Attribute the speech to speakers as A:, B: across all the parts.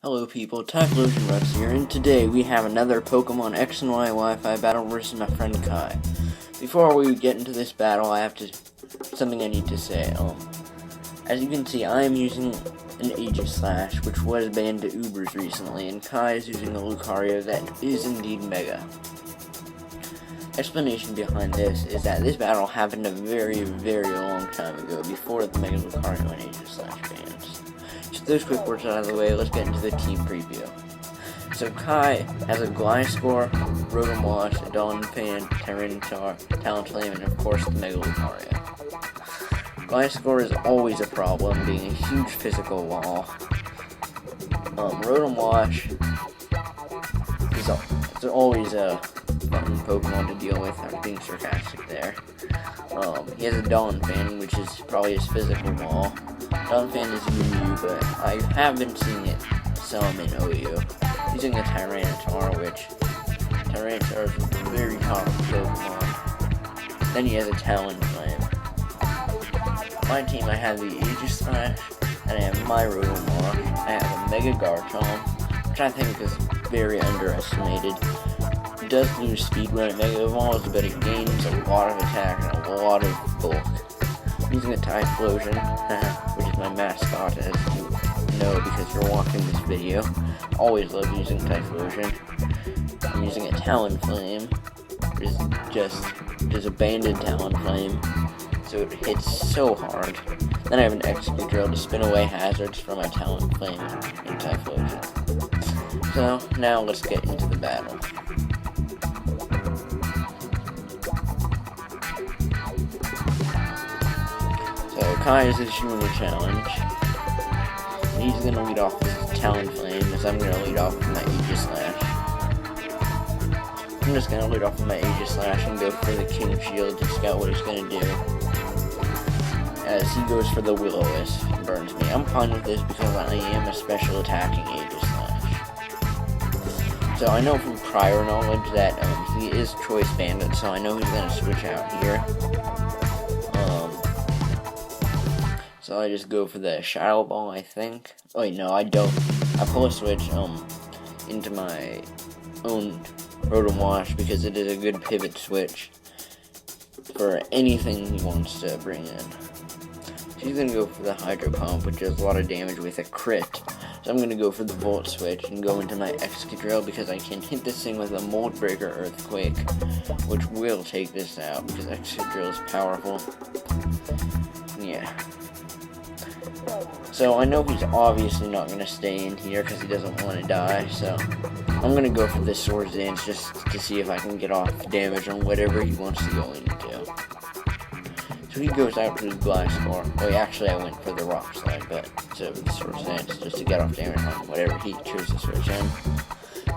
A: Hello people, TyphlosionRupts here, and today we have another Pokemon X and Y Wi-Fi battle versus my friend Kai. Before we get into this battle, something I need to say. As you can see, I am using an Aegislash, which was banned to Ubers recently, and Kai is using a Lucario that is indeed Mega. Explanation behind this is that this battle happened a very, very long time ago, before the Mega Lucario and Aegislash bans. So those quick words out of the way, let's get into the team preview. So Kai has a Gliscor, Rotom-Wash, Donphan, Tyranitar, Talonflame, and of course the Mega Lucario. Gliscor is always a problem, being a huge physical wall. Rotom-Wash is always a fun Pokemon to deal with. I'm being sarcastic there. He has a Donphan, which is probably his physical wall. Donphan is UU, but I have been seeing it some in OU. Using a Tyranitar, which Tyranitar is a very powerful Pokemon. Then he has a Talonflame. My team, I have the Aegislash, and I have my Rotom-Wash. I have a Mega Garchomp, which I think is very underestimated. It does lose speed when it Mega Evolves, but it gains a lot of attack and a lot of bulk. I'm using a Typhlosion, which is my mascot, as you know because you're watching this video. Always love using Typhlosion. I'm using a Talonflame, which is just a banded Talonflame, so it hits so hard. Then I have an Excadrill to spin away hazards from my Talonflame and Typhlosion. So now let's get into the battle. So Kai is issuing a challenge. He's going to lead off with his Talonflame, as I'm going to lead off with my Aegislash. I'm just going to lead off with my Aegislash and go for the King Shield to scout what he's going to do. As he goes for the Will-O-Wisp and burns me. I'm fine with this because I am a special attacking Aegislash. So I know from prior knowledge that he is Choice Bandit, so I know he's going to switch out here. So I just go for the Shadow Ball, I think. Oh wait, no, I don't. I pull a switch into my own Rotom-Wash because it is a good pivot switch for anything he wants to bring in. So he's going to go for the Hydro Pump, which does a lot of damage with a crit. So I'm going to go for the Volt Switch and go into my Excadrill because I can hit this thing with a Mold Breaker Earthquake, which will take this out because Excadrill is powerful. Yeah. So I know he's obviously not going to stay in here because he doesn't want to die, so I'm going to go for this Swords Dance just to see if I can get off damage on whatever he wants to go into. So he goes out to his Gliscor. Well, actually I went for the Rock Slide, but so the Swords Dance just to get off damage on whatever he chooses to switch in.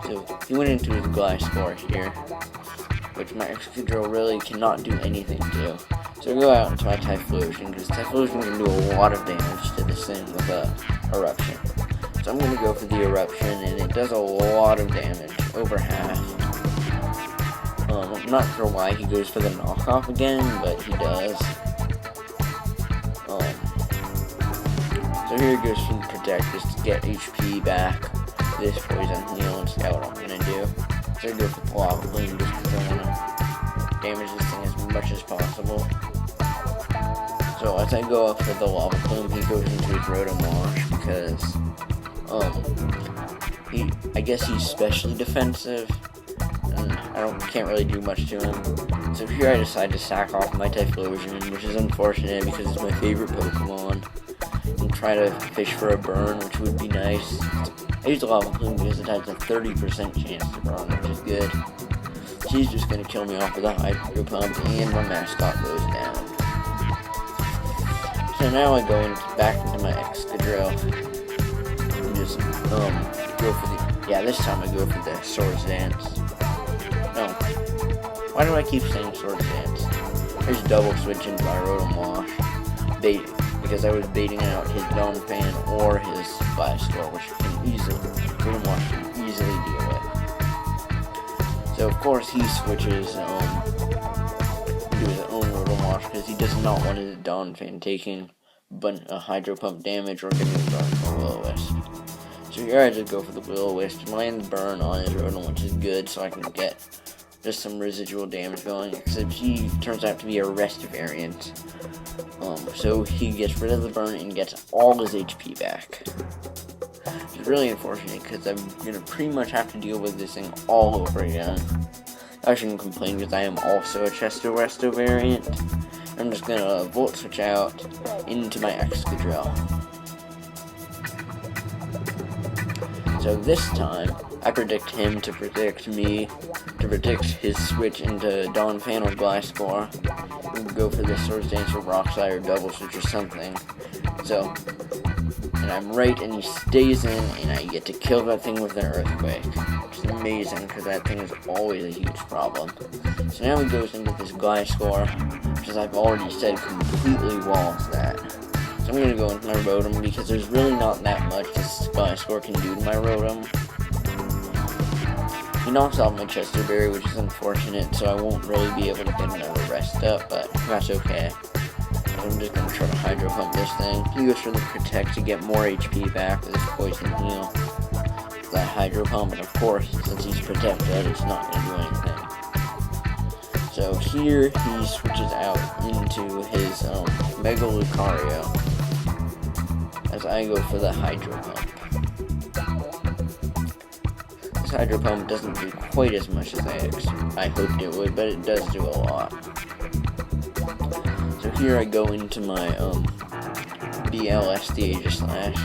A: So he went into his Gliscor here, which my Excadrill really cannot do anything to. So I go out into my Typhlosion, because Typhlosion can do a lot of damage to this thing with a Eruption. So I'm going to go for the Eruption, and it does a lot of damage, over half. I'm not sure why he goes for the knockoff again, but he does. So here he goes for the Protect, just to get HP back. This Poison Heal and scout what I'm going to do. So I go for the Lava Plume, just because I want to damage this thing as much as possible. So as I go up for the Lava Plume, he goes into his Rotom-Wash because, I guess he's specially defensive, and I can't really do much to him. So here I decide to sack off my Typhlosion, which is unfortunate because it's my favorite Pokemon, and try to fish for a burn, which would be nice. I use the Lava Plume because it has a 30% chance to burn, which is good. She's just going to kill me off with a Hydro Pump, and my mascot goes down. So now I go back into my Excadrill, and just, go for the, this time I go for the Swords Dance. No, why do I keep saying Swords Dance? I just double switch into my Rotom-Wash, because I was baiting out his Donphan or his Gliscor, which Rotom-Wash can easily deal with. So of course he switches into his own Rotom-Wash because he does not want his Donphan taking a Hydro Pump damage or getting burned from Will-O-Wisp. So here I just go for the Will-O-Wisp, land burn on his Rotom, which is good, so I can get just some residual damage going, except he turns out to be a rest variant. So he gets rid of the burn and gets all his HP back. Which is really unfortunate, because I'm going to pretty much have to deal with this thing all over again. I shouldn't complain, because I am also a Chesto-Resto variant. I'm just going to Volt Switch out into my Excadrill. So this time, I predict him to predict me, to predict his switch into Donphan or Gliscor. We'll go for this Swords Dance or Rock Slide or Double Switch or something. So, and I'm right, and he stays in, and I get to kill that thing with an Earthquake. Which is amazing, because that thing is always a huge problem. So now he goes into this Gliscor, which, as I've already said, completely walls that. So I'm going to go into my Rotom, because there's really not that much this Gliscor can do to my Rotom. He knocks off my Chester Berry, which is unfortunate, so I won't really be able to get another rest up, but that's okay. I'm just going to try to Hydro Pump this thing. He goes for the Protect to get more HP back with his Poison Heal. That Hydro Pump, and of course, since he's protected, it's not going to do anything. So here, he switches out into his Mega Lucario, as I go for the Hydro Pump. This Hydro Pump doesn't do quite as much as I hoped it would, but it does do a lot. So here I go into my BLS the Aegislash,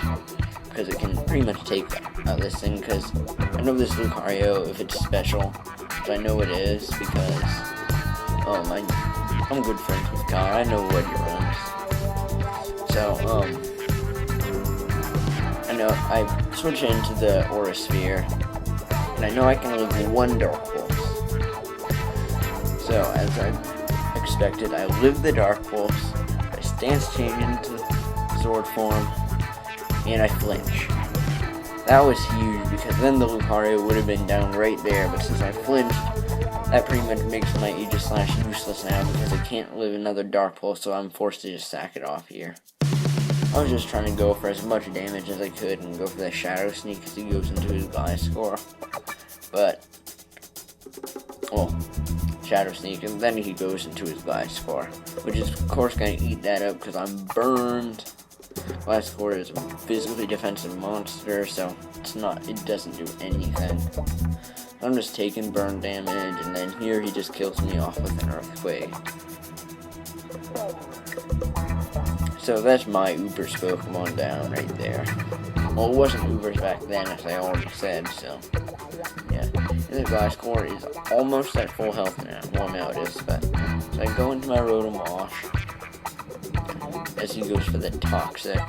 A: because it can pretty much take this thing, because I know this Lucario, if it's special, which I know it is, because I'm good friends with God, I know what he runs. So, I know I switch into the Aura Sphere, and I know I can live one Dark Pulse. So, as I expected, I live the Dark Pulse, I stance change into Sword form, and I flinch. That was huge, because then the Lucario would have been down right there, but since I flinched, that pretty much makes my Aegislash useless now, because I can't live another Dark Pulse, so I'm forced to just sack it off here. I was just trying to go for as much damage as I could and go for that Shadow Sneak as he goes into his Gliscor. But, well, Shadow Sneak, and then he goes into his Gliscor, which is of course going to eat that up because I'm burned. Gliscor is a physically defensive monster, so it doesn't do anything. I'm just taking burn damage, and then here he just kills me off with an Earthquake. So that's my Uber's Pokemon down right there. Well, it wasn't Uber's back then, as I already said, so yeah. And the Gliscor is almost at full health now. Well, now it is, but so I go into my Rotom Wash as he goes for the Toxic.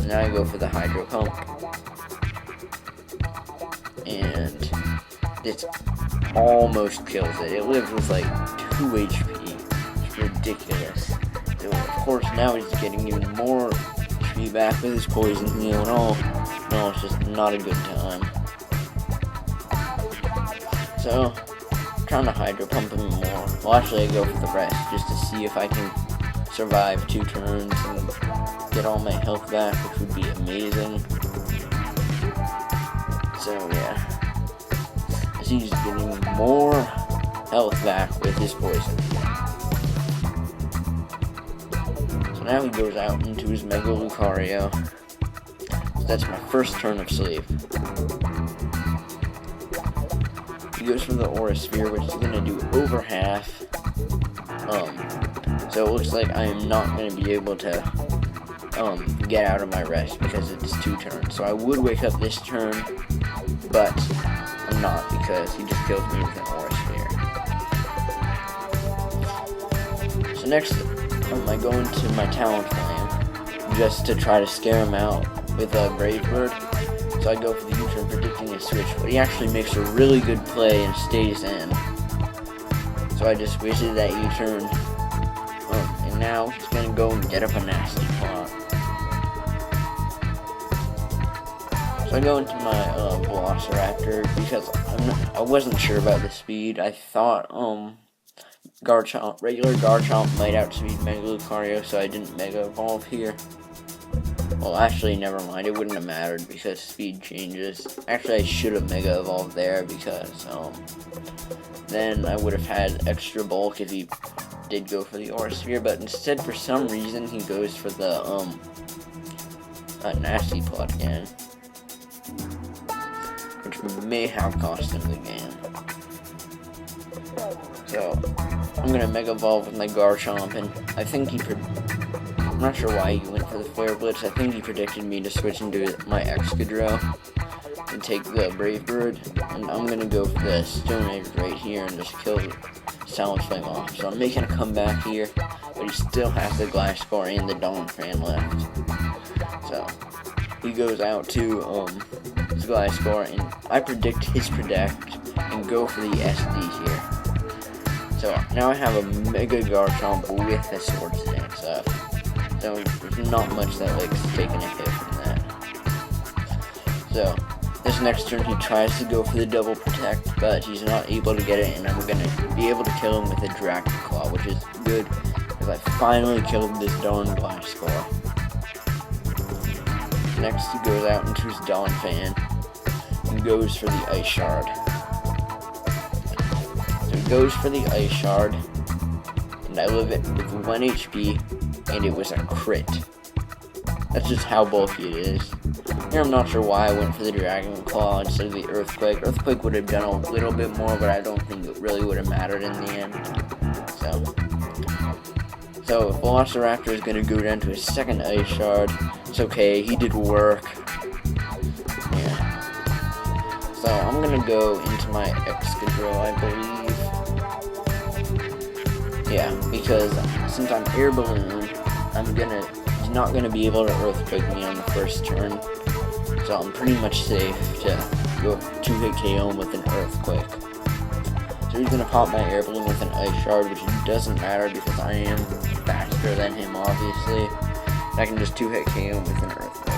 A: Now I go for the Hydro Pump, and it almost kills it. It lives with like 2 HP. It's ridiculous. So of course now he's getting even more HP back with his Poison Heal and all. No, it's just not a good time. So, I'm trying to Hydro Pump him more. Well, actually I go for the rest, just to see if I can survive 2 turns and get all my health back, which would be amazing. So yeah, as he's getting more health back with his Poison. So now he goes out into his Mega Lucario. So that's my first turn of sleep. He goes for the Aura Sphere, which is going to do over half. So it looks like I am not going to be able to get out of my rest because it's 2 turns. So I would wake up this turn, but I'm not, because he just kills me with an Aura Sphere. So next, I go into my Talonflame just to try to scare him out with a Brave Bird. So I go for the U-turn, predicting a switch, but he actually makes a really good play and stays in. So I just wasted that U-turn. And now he's gonna go and get up a nasty plot. So I go into my Velociraptor because I wasn't sure about the speed. I thought regular Garchomp might outspeed Mega Lucario, so I didn't Mega Evolve here. Well, actually, never mind. It wouldn't have mattered because speed changes. Actually, I should have Mega Evolved there because, then I would have had extra bulk if he did go for the Aura Sphere, but instead, for some reason, he goes for the, Nasty Plot again. Which may have cost him the game. So, I'm gonna Mega Evolve with my Garchomp, and I think I'm not sure why he went for the Flare Blitz. I think he predicted me to switch into my Excadrill and take the Brave Bird, and I'm gonna go for the Stone Edge right here and just kill Silent Flame off. So I'm making a comeback here, but he still has the Gliscor and the Dawn Fan left. So he goes out to his Gliscor, and I predict his Protect and go for the SD here. So now I have a Mega Garchomp with a Swords Dance up. So there's not much that likes taking a hit from that. So this next turn he tries to go for the double protect, but he's not able to get it, and I'm gonna be able to kill him with a Dragon Claw, which is good because I finally killed this Dawn Gliscor. Next he goes out into his Dawn Fan and goes for the Ice Shard. So he goes for the Ice Shard, and I live it with 1 HP. And it was a crit. That's just how bulky it is. Here I'm not sure why I went for the Dragon Claw instead of the Earthquake. Earthquake would have done a little bit more, but I don't think it really would have mattered in the end. So Velociraptor is going to go down to his second Ice Shard. It's okay, he did work. Yeah. So I'm going to go into my Excadrill, I believe. Yeah, because since I'm Air Balloon, he's not gonna be able to Earthquake me on the first turn, so I'm pretty much safe to go 2-hit KO him with an Earthquake. So he's gonna pop my Air Balloon with an Ice Shard, which doesn't matter because I am faster than him, obviously. I can just 2-hit KO him with an Earthquake.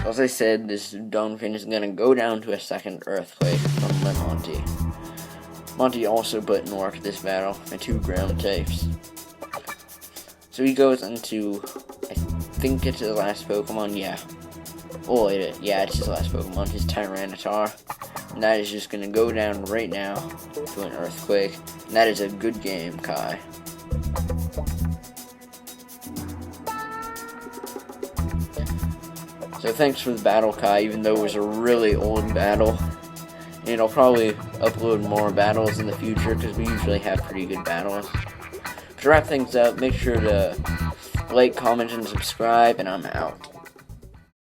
A: As I said, this Donphin is gonna go down to a second Earthquake from my Monty. Monty also put in work this battle, my 2 ground types. So he goes into, I think it's his last Pokemon, yeah. Oh, it's his last Pokemon, his Tyranitar. And that is just going to go down right now to an Earthquake. And that is a good game, Kai. So thanks for the battle, Kai, even though it was a really old battle. And I'll probably upload more battles in the future because we usually have pretty good battles. To wrap things up, make sure to like, comment, and subscribe, and I'm out.